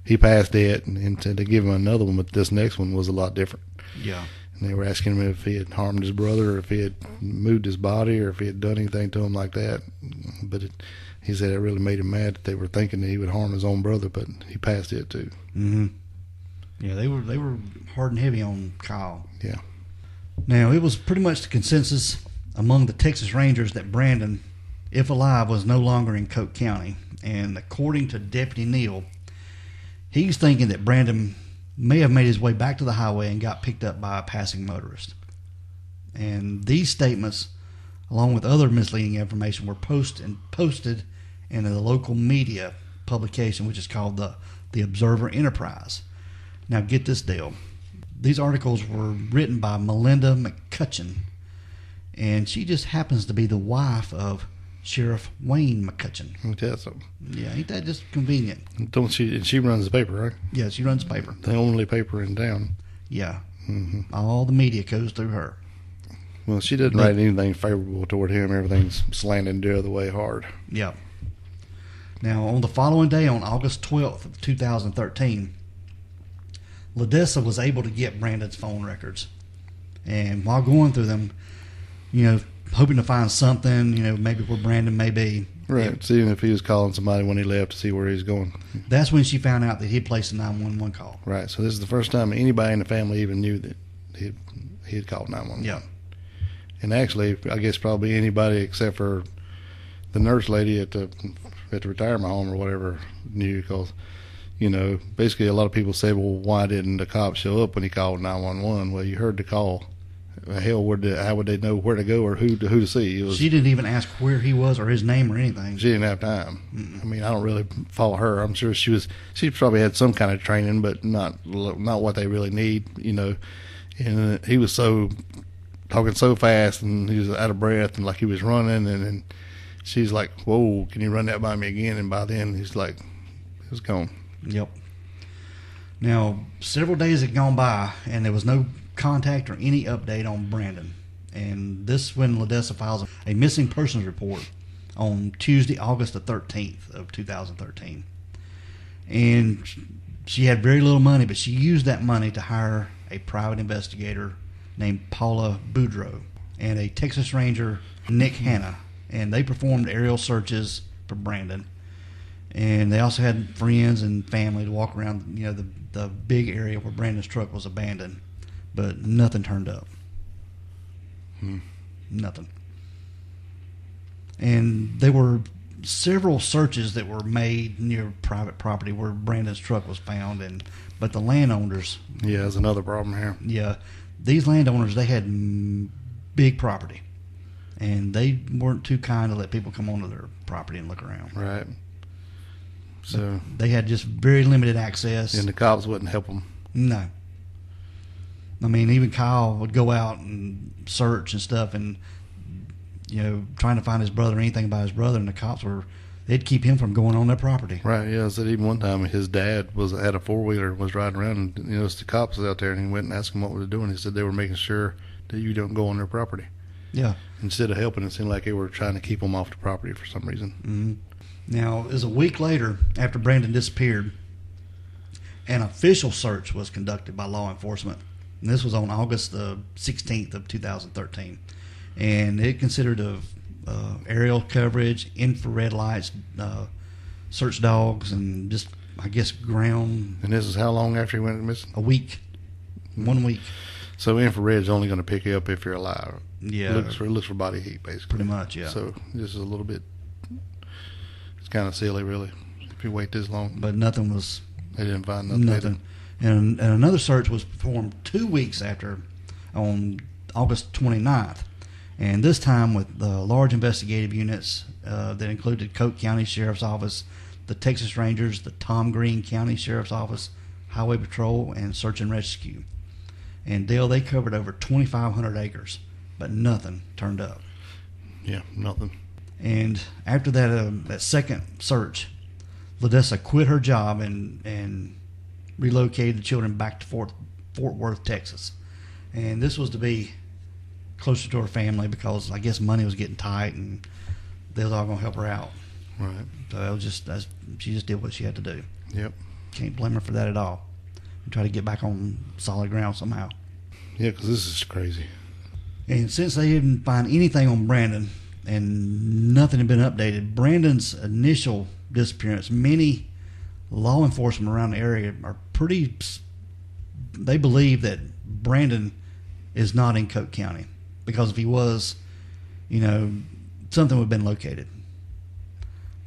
he passed it, and said to give him another one, but this next one was a lot different. Yeah. And they were asking him if he had harmed his brother, or if he had moved his body, or if he had done anything to him like that. But he said it really made him mad that they were thinking that he would harm his own brother, but he passed it too. Mm-hmm. Yeah, they were hard and heavy on Kyle. Yeah. Now, it was pretty much the consensus among the Texas Rangers that Brandon, if alive, was no longer in Coke County. And according to Deputy Neal, he's thinking that Brandon may have made his way back to the highway and got picked up by a passing motorist. And these statements, along with other misleading information, were posted in the local media publication, which is called the Observer Enterprise. Now, get this deal. These articles were written by Melinda McCutcheon, and she just happens to be the wife of Sheriff Wayne McCutcheon. Let me tell you something. Yeah, ain't that just convenient? Don't she? And she runs the paper, right? Yeah, she runs the paper. The only paper in town. Yeah. Mm-hmm. All the media goes through her. Well, she doesn't write anything favorable toward him. Everything's slanted the other way hard. Yeah. Now, on the following day, on August 12th of 2013, Ledessa was able to get Brandon's phone records. And while going through them, hoping to find something, maybe where Brandon may be. Right, seeing if he was calling somebody when he left to see where he's going. That's when she found out that he placed a 911 call. Right, so this is the first time anybody in the family even knew that he had called 911. Yeah. And actually, I guess probably anybody except for the nurse lady at the retirement home or whatever knew, because, basically a lot of people say, well, why didn't the cops show up when he called 911? Well, you heard the call. Hell, how would they know where to go or who to see? She didn't even ask where he was or his name or anything. She didn't have time. Mm-mm. I mean, I don't really fault her. I'm sure she probably had some kind of training, but not what they really need, And he was talking so fast, and he was out of breath, and like he was running, and she's like, "Whoa, can you run that by me again?" And by then, he's like, it was gone. Yep. Now, several days had gone by, and there was no contact or any update on Brandon. And this is when Ledessa files a missing persons report on Tuesday, August the 13th of 2013. And she had very little money, but she used that money to hire a private investigator named Paula Boudreaux and a Texas Ranger, Nick Hanna. And they performed aerial searches for Brandon. And they also had friends and family to walk around, the big area where Brandon's truck was abandoned. But nothing turned up. Nothing. And there were several searches that were made near private property where Brandon's truck was found, but the landowners... Yeah, that's another problem here. Yeah. These landowners, they had big property. And they weren't too kind to let people come onto their property and look around. Right. So they had just very limited access. And the cops wouldn't help them. No. I mean, even Kyle would go out and search and stuff and, trying to find his brother or anything about his brother, and the cops they'd keep him from going on their property. Right, yeah. I said even one time his dad had a four-wheeler, was riding around, and, it's the cops out there, and he went and asked him what they were doing. He said they were making sure that you don't go on their property. Yeah. Instead of helping, it seemed like they were trying to keep him off the property for some reason. Mm-hmm. Now, it was a week later, after Brandon disappeared, an official search was conducted by law enforcement. And this was on August the 16th of 2013. And it considered of aerial coverage, infrared lights, search dogs, and just, I guess, ground. And this is how long after he went missing? A week. 1 week. So infrared's only going to pick you up if you're alive. Yeah. It looks for body heat, basically. Pretty much, yeah. So this is a little bit... It's kind of silly, really, if you wait this long. But nothing was... They didn't find nothing. And another search was performed 2 weeks after, on August 29th. And this time with large investigative units that included Coke County Sheriff's Office, the Texas Rangers, the Tom Green County Sheriff's Office, Highway Patrol, and Search and Rescue. And Dale, they covered over 2,500 acres, but nothing turned up. Yeah, nothing. And after that second search, Ledessa quit her job and relocated the children back to Fort Worth, Texas. And this was to be closer to her family because I guess money was getting tight and they was all going to help her out. Right. So it was she just did what she had to do. Yep. Can't blame her for that at all. And try to get back on solid ground somehow. Yeah, because this is crazy. And since they didn't find anything on Brandon and nothing had been updated, Brandon's initial disappearance, many law enforcement around the area are they believe that Brandon is not in Coke County, because if he was, something would have been located.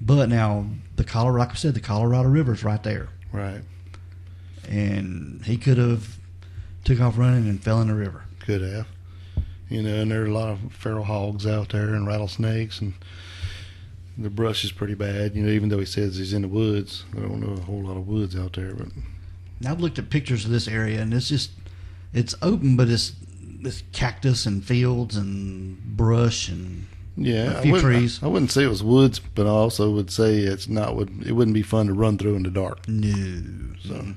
But now like I said, the Colorado River's right there. Right. And he could have took off running and fell in the river. Could have. And there are a lot of feral hogs out there and rattlesnakes, and the brush is pretty bad. Even though he says he's in the woods, I don't know a whole lot of woods out there. But now I've looked at pictures of this area, and it's open, but it's cactus and fields and brush, and Yeah, a few trees. I wouldn't say it was woods, but I also would say it wouldn't be fun to run through in the dark. No. So.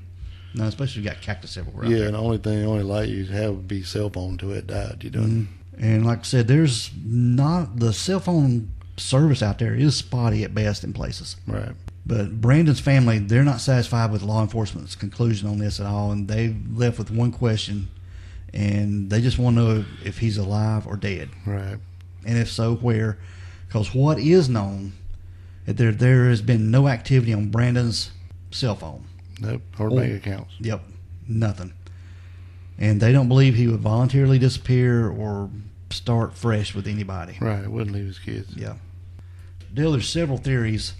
No, especially if you got cactus everywhere. Yeah, and the only light you'd have would be cell phone until it died. You know. And like I said, there's not the cell phone service out there is spotty at best in places. Right. But Brandon's family, they're not satisfied with law enforcement's conclusion on this at all, and they left with one question, and they just want to know if he's alive or dead. Right. And if so, where? Because what is known, that there has been no activity on Brandon's cell phone. Nope. Or bank accounts. Yep. Nothing. And they don't believe he would voluntarily disappear or start fresh with anybody. Right. Wouldn't leave his kids. Yeah. Dale, there's several theories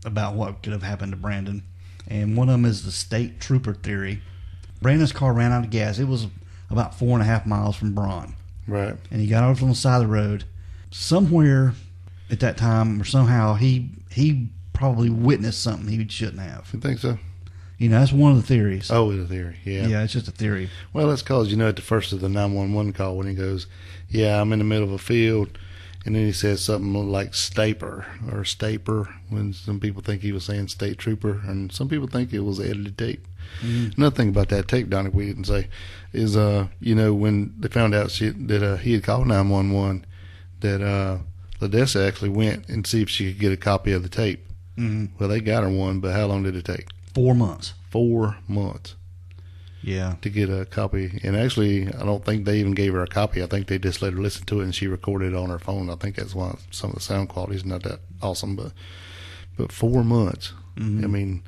about what could have happened to Brandon, and one of them is the state trooper theory. Brandon's car ran out of gas. It was about 4.5 miles from Braun. Right. And he got over on the side of the road. Somewhere at that time, or somehow, he probably witnessed something he shouldn't have. You think so? You know, that's one of the theories. Oh, it's a theory. Yeah. Yeah, it's just a theory. Well, that's because, at the first of the 911 call when he goes, yeah, I'm in the middle of a field, and then he says something like staper or staper, when some people think he was saying state trooper, and some people think it was edited tape. Another thing about that tape, Donnie, we didn't say, is, when they found out that he had called 911, that Ladessa actually went and see if she could get a copy of the tape. Mm-hmm. Well, they got her one, but how long did it take? 4 months. 4 months. Yeah. To get a copy. And actually, I don't think they even gave her a copy. I think they just let her listen to it, and she recorded it on her phone. I think that's why some of the sound quality is not that awesome. But 4 months. Mm-hmm. I mean,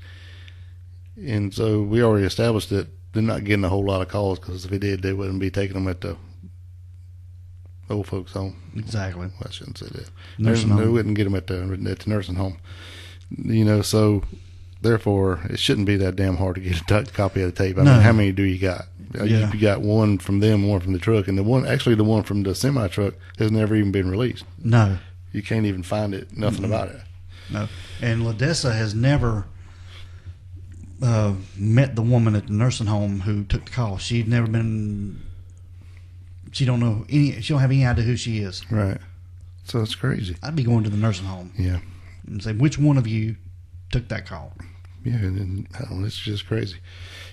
and so we already established that they're not getting a whole lot of calls, because if they did, they wouldn't be taking them at the old folks' home. Exactly. Well, I shouldn't say that. Nursing home. They wouldn't get them at the nursing home. So therefore, it shouldn't be that damn hard to get a copy of the tape. I mean, how many do you got? Yeah. You got one from them, one from the truck, and the one from the semi truck has never even been released. No. You can't even find it. Nothing about it. No. And Ladessa has never met the woman at the nursing home who took the call. She'd never been. She don't know any. She don't have any idea who she is. Right. So it's crazy. I'd be going to the nursing home. Yeah. And say, which one of you took that call? Yeah, and I don't know, it's just crazy.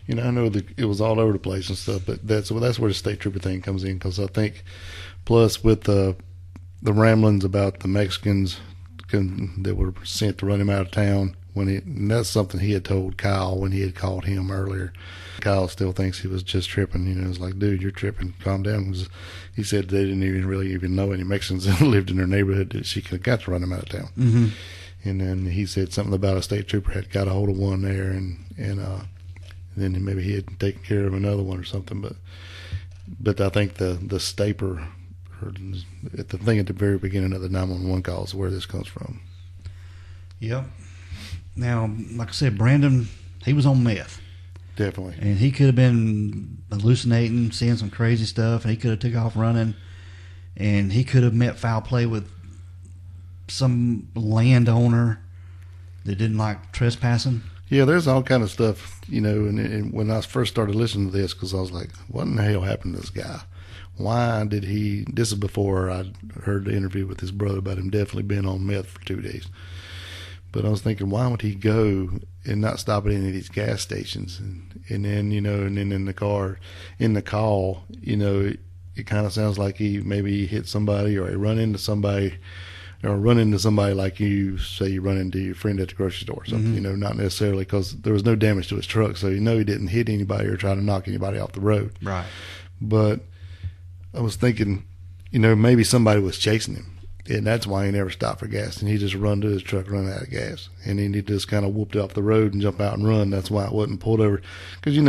I know that it was all over the place and stuff, but that's where the state trooper thing comes in, because I think, plus with the ramblings about the Mexicans that were sent to run him out of town, and that's something he had told Kyle when he had called him earlier. Kyle still thinks he was just tripping. It's like, dude, you're tripping. Calm down. He said they didn't even know any Mexicans that lived in their neighborhood that she could have got to run him out of town. Mm-hmm. And then he said something about a state trooper had got a hold of one there, and then maybe he had taken care of another one or something. But I think the staper, or the thing at the very beginning of the 911 call is where this comes from. Yep. Now, like I said, Brandon, he was on meth. Definitely. And he could have been hallucinating, seeing some crazy stuff, and he could have took off running, and he could have met foul play with some landowner that didn't like trespassing. Yeah, there's all kind of stuff, and when I first started listening to this, because I was like, what in the hell happened to this guy? Why did he, this is before I heard the interview with his brother about him definitely being on meth for 2 days. But I was thinking, why would he go and not stop at any of these gas stations? And then, and then in the call, it kind of sounds like he maybe hit somebody, or he run into somebody like you say you run into your friend at the grocery store or something, Mm-hmm. Not necessarily, because there was no damage to his truck. So, he didn't hit anybody or try to knock anybody off the road. Right. But I was thinking, maybe somebody was chasing him. And that's why he never stopped for gas. And he just run to his truck, run out of gas. And then he just kind of whooped off the road and jumped out and run. That's why it wasn't pulled over. Because, I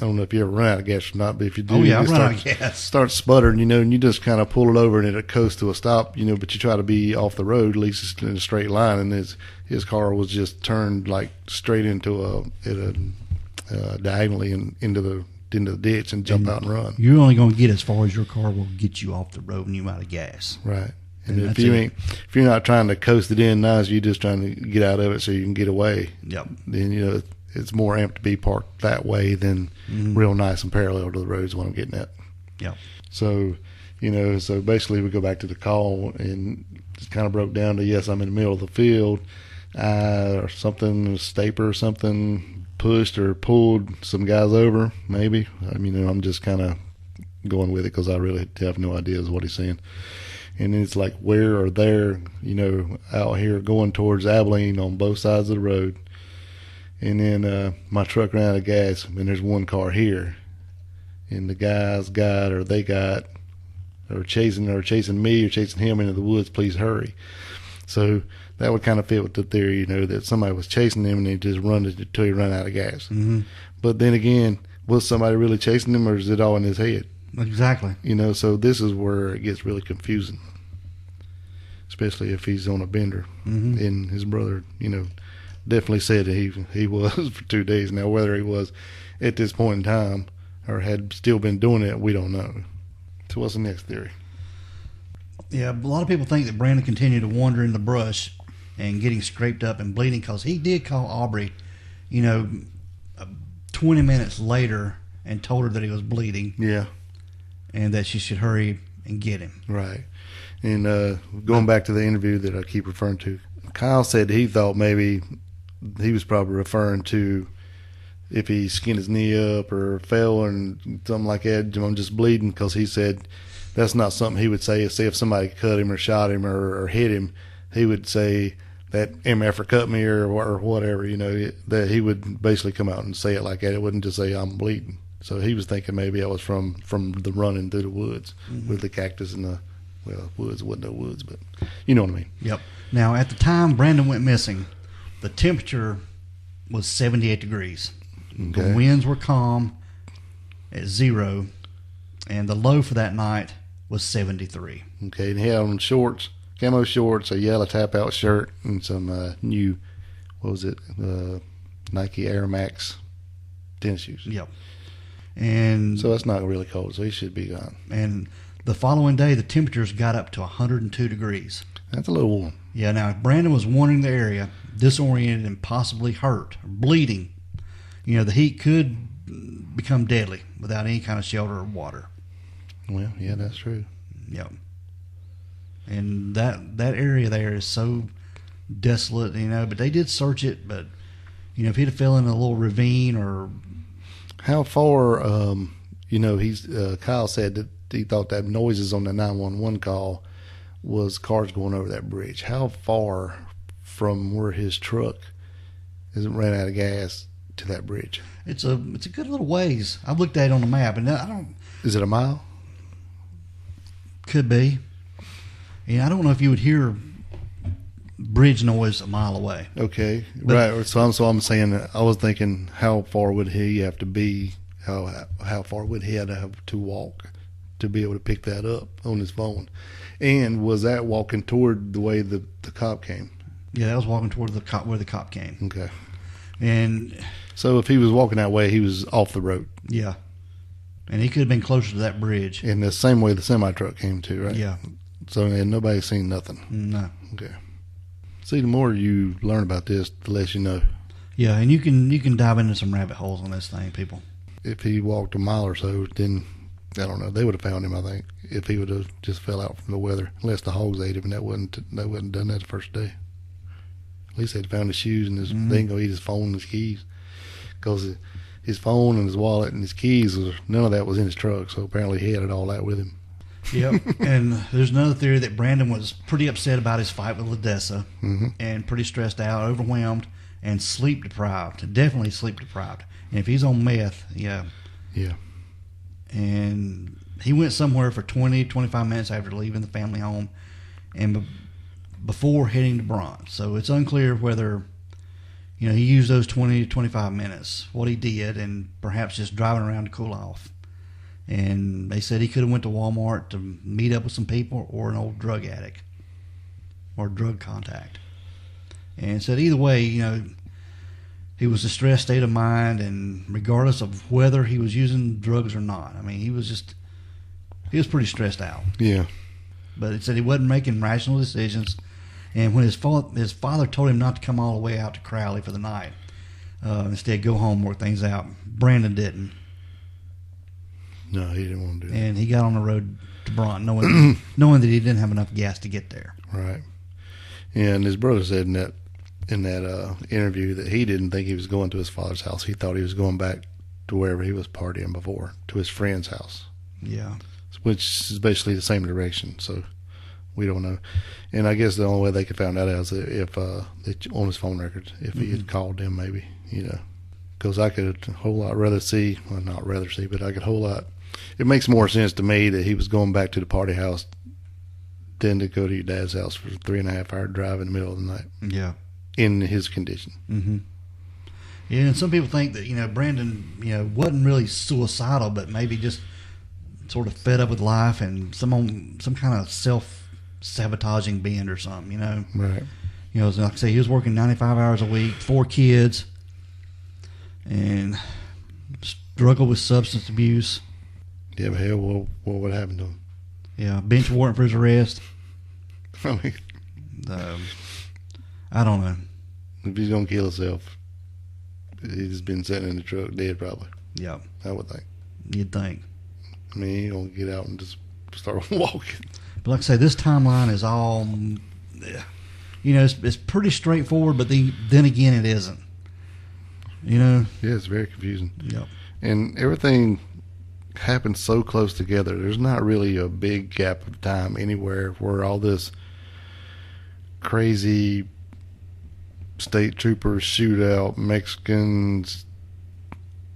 don't know if you ever run out of gas or not, but if you do, I run out of gas. Start sputtering, and you just kind of pull it over and it coasts to a stop, but you try to be off the road, at least it's in a straight line. And his car was just turned like straight into diagonally into the ditch and jump out and run. You're only going to get as far as your car will get you off the road and you out of gas. Right. And if you're not trying to coast it in nice, you're just trying to get out of it so you can get away. Yep. Then it's more amped to be parked that way than real nice and parallel to the roads. What I'm getting at. Yep. So, So basically we go back to the call, and it kind of broke down to, yes, I'm in the middle of the field, or something, a staper or something pushed or pulled some guys over, maybe. I'm just kind of going with it because I really have no idea what he's saying. And then it's like, where or there, out here going towards Abilene on both sides of the road. And then my truck ran out of gas, and there's one car here. And the guys or chasing me or chasing him into the woods, please hurry. So that would kind of fit with the theory, that somebody was chasing him and they just run until he ran out of gas. Mm-hmm. But then again, was somebody really chasing him, or is it all in his head? Exactly. So this is where it gets really confusing, especially if he's on a bender. Mm-hmm. And his brother, definitely said that he was for 2 days. Now, whether he was at this point in time or had still been doing it, we don't know. So what's the next theory? Yeah, a lot of people think that Brandon continued to wander in the brush and getting scraped up and bleeding, because he did call Aubrey, 20 minutes later and told her that he was bleeding. Yeah. And that she should hurry and get him. Right. And going back to the interview that I keep referring to, Kyle said he thought maybe he was probably referring to if he skinned his knee up or fell and something like that, I'm just bleeding, because he said that's not something he would say. Say if somebody cut him or shot him or hit him, he would say that MF cut me or whatever, that he would basically come out and say it like that. It wouldn't just say I'm bleeding. So he was thinking maybe that was from the running through the woods. Mm-hmm. With the cactus and woods. It wasn't no woods, but you know what I mean. Yep. Now, at the time Brandon went missing, the temperature was 78 degrees. Okay. The winds were calm at 0, and the low for that night was 73. Okay, and he had on shorts, camo shorts, a yellow tap-out shirt, and some new, Nike Air Max tennis shoes. Yep. And so it's not really cold, so he should be gone. And the following day, the temperatures got up to 102 degrees. That's a little warm. Yeah, now if Brandon was wandering the area, disoriented and possibly hurt, or bleeding, the heat could become deadly without any kind of shelter or water. Well, yeah, that's true. Yep. And that area there is so desolate, but they did search it, but, if he'd have fell in a little ravine or... How far, Kyle said that he thought that noises on the 911 call was cars going over that bridge. How far from where his truck ran out of gas to that bridge? It's a good little ways. I've looked at it on the map, and I don't... Is it a mile? Could be. I don't know if you would hear bridge noise a mile away. Okay, right. So I'm saying, I was thinking, how far would he have to be? How far would he have to walk to be able to pick that up on his phone? And was that walking toward the way the cop came? Yeah, that was walking toward where the cop came. Okay. And so if he was walking that way, he was off the road. Yeah. And he could have been closer to that bridge. In the same way the semi-truck came to, right? Yeah. So and nobody's seen nothing? No. Okay. See, the more you learn about this, the less you know. Yeah, and you can dive into some rabbit holes on this thing, people. If he walked a mile or so, then, I don't know, they would have found him, I think, if he would have just fell out from the weather, unless the hogs ate him, and they wouldn't done that the first day. At least they'd found his shoes and his, they didn't go eat his phone and his keys. Because his phone and his wallet and his keys, none of that was in his truck, so apparently he had it all out with him. Yep. And there's another theory that Brandon was pretty upset about his fight with Ledessa, and pretty stressed out, overwhelmed, and sleep deprived. Definitely sleep deprived. And if he's on meth, yeah. Yeah. And he went somewhere for 20, 25 minutes after leaving the family home and before heading to Bronx. So it's unclear whether, he used those 20 to 25 minutes, what he did, and perhaps just driving around to cool off. And they said he could have went to Walmart to meet up with some people or an old drug addict or drug contact. And said either way, he was a stressed state of mind, and regardless of whether he was using drugs or not, I mean, he was pretty stressed out. Yeah. But it said he wasn't making rational decisions. And when his father told him not to come all the way out to Crowley for the night, instead go home, work things out, Brandon didn't. No, he didn't want to do that. And he got on the road to Bronte knowing that he didn't have enough gas to get there. Right. And his brother said in that interview that he didn't think he was going to his father's house. He thought he was going back to wherever he was partying before, to his friend's house. Yeah. Which is basically the same direction, so we don't know. And I guess the only way they could find that out is if on his phone records, if he had called them, maybe, because I could a whole lot rather see, well, not rather see, but I could a whole lot. It makes more sense to me that he was going back to the party house than to go to your dad's house for a 3.5 hour drive in the middle of the night. Yeah. In his condition. Mm-hmm. Yeah, and some people think that, Brandon, wasn't really suicidal, but maybe just sort of fed up with life and some kind of self-sabotaging bend or something, Right. Like I say, he was working 95 hours a week, 4 kids, and struggled with substance abuse. Yeah, but hell, what would happen to him? Yeah, bench warrant for his arrest. I mean, I don't know. if he's going to kill himself, he's been sitting in the truck dead probably. Yeah. I would think. You'd think. I mean, he don't get out and just start walking. But like I say, this timeline is all, it's pretty straightforward, but then again, it isn't. Yeah, it's very confusing. Yep. And everything happens so close together. There's not really a big gap of time anywhere where all this crazy state troopers shootout, Mexicans,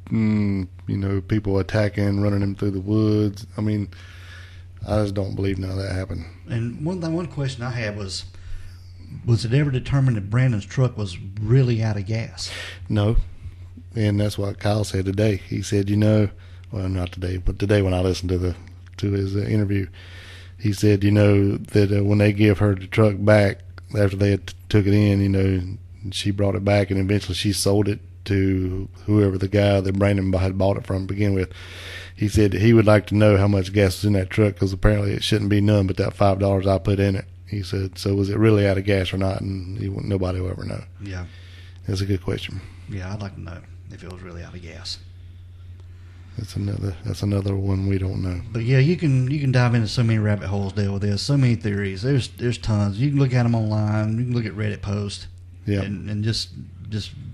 people attacking, running them through the woods. I mean, I just don't believe none of that happened. And one question I had was it ever determined that Brandon's truck was really out of gas? No. And that's what Kyle said today. He said, well, not today, but today when I listened to his interview, he said, that when they give her the truck back after they had took it in, she brought it back and eventually she sold it to whoever the guy that Brandon had bought it from to begin with. He said that he would like to know how much gas was in that truck because apparently it shouldn't be none but that $5 I put in it. He said, so was it really out of gas or not? And nobody will ever know. Yeah. That's a good question. Yeah, I'd like to know if it was really out of gas. That's another one we don't know. But yeah, you can dive into so many rabbit holes deal with this, so many theories. There's tons. You can look at them online. You can look at Reddit posts. Yeah. And just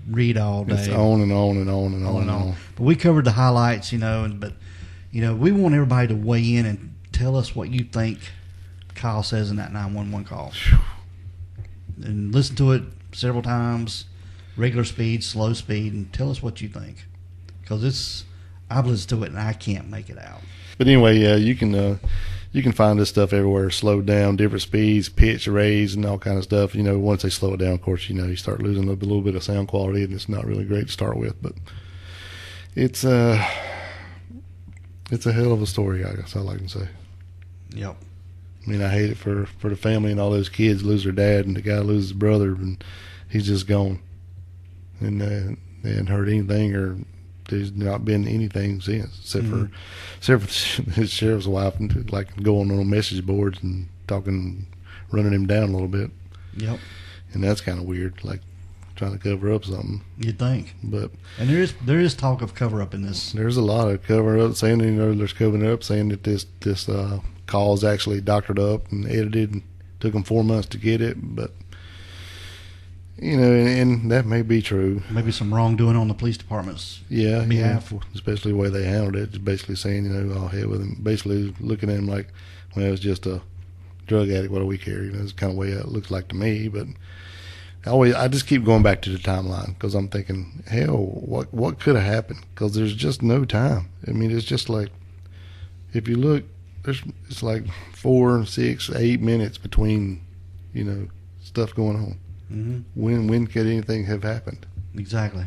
read all day. It's on and on and on and on and on. But we covered the highlights, but we want everybody to weigh in and tell us what you think Kyle says in that 911 call. And listen to it several times, regular speed, slow speed, and tell us what you think. Because I've listened to it and I can't make it out. But anyway, yeah, you can find this stuff everywhere, slowed down, different speeds, pitch, raise, and all kind of stuff. Once they slow it down, of course, you start losing a little bit of sound quality, and it's not really great to start with. But it's a hell of a story, I guess I can say. Yep. I mean, I hate it for the family and all those kids lose their dad, and the guy loses his brother, and he's just gone. And they hadn't heard anything, or there's not been anything since, except for his sheriff's wife, like going on message boards and talking, running him down a little bit. Yep. And that's kind of weird, like trying to cover up something. You'd think. But and there is talk of cover up in this. There's a lot of cover up saying there's covering up, saying that this call is actually doctored up and edited, and took them 4 months to get it, but. And that may be true. Maybe some wrongdoing on the police department's behalf. Especially the way they handled it. Just basically saying, all hell with him. Basically looking at him like, well, it was just a drug addict. What do we care? That's the kind of way it looks like to me. But I just keep going back to the timeline because I'm thinking, hell, what could have happened? Because there's just no time. I mean, it's just like, if you look, it's like 4, 6, 8 minutes between, stuff going on. Mm-hmm. When could anything have happened? Exactly.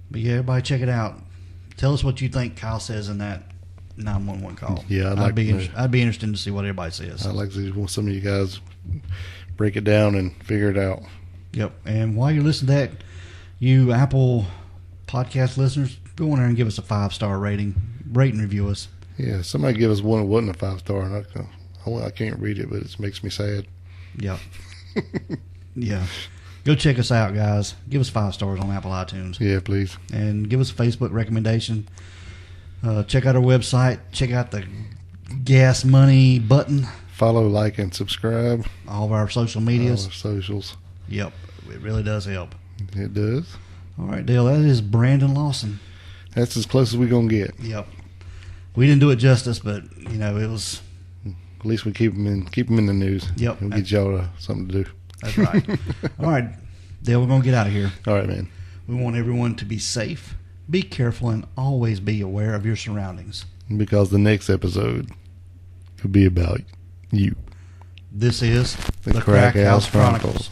But yeah, everybody check it out. Tell us what you think Kyle says in that 911 call. Yeah, I'd be interested to see what everybody says. I'd like to see some of you guys break it down and figure it out. Yep. And while you're listening to that, you Apple podcast listeners, go on there and give us a 5-star rating. Rate and review us. Yeah, somebody give us one that wasn't a 5-star. And I can't read it, but it makes me sad. Yep. Yeah. Go check us out, guys. Give us 5 stars on Apple iTunes. Yeah, please. And give us a Facebook recommendation. Check out our website. Check out the gas money button. Follow, like, and subscribe. All of our social medias. All our socials. Yep. It really does help. It does. All right, Dale. That is Brandon Lawson. That's as close as we're going to get. Yep. We didn't do it justice, but, you know, it was... At least we keep them in the news. Yep. We'll get y'all something to do. That's right. All right, Dale, we're going to get out of here. All right, man. We want everyone to be safe, be careful, and always be aware of your surroundings. Because the next episode could be about you. This is The Crack House Chronicles.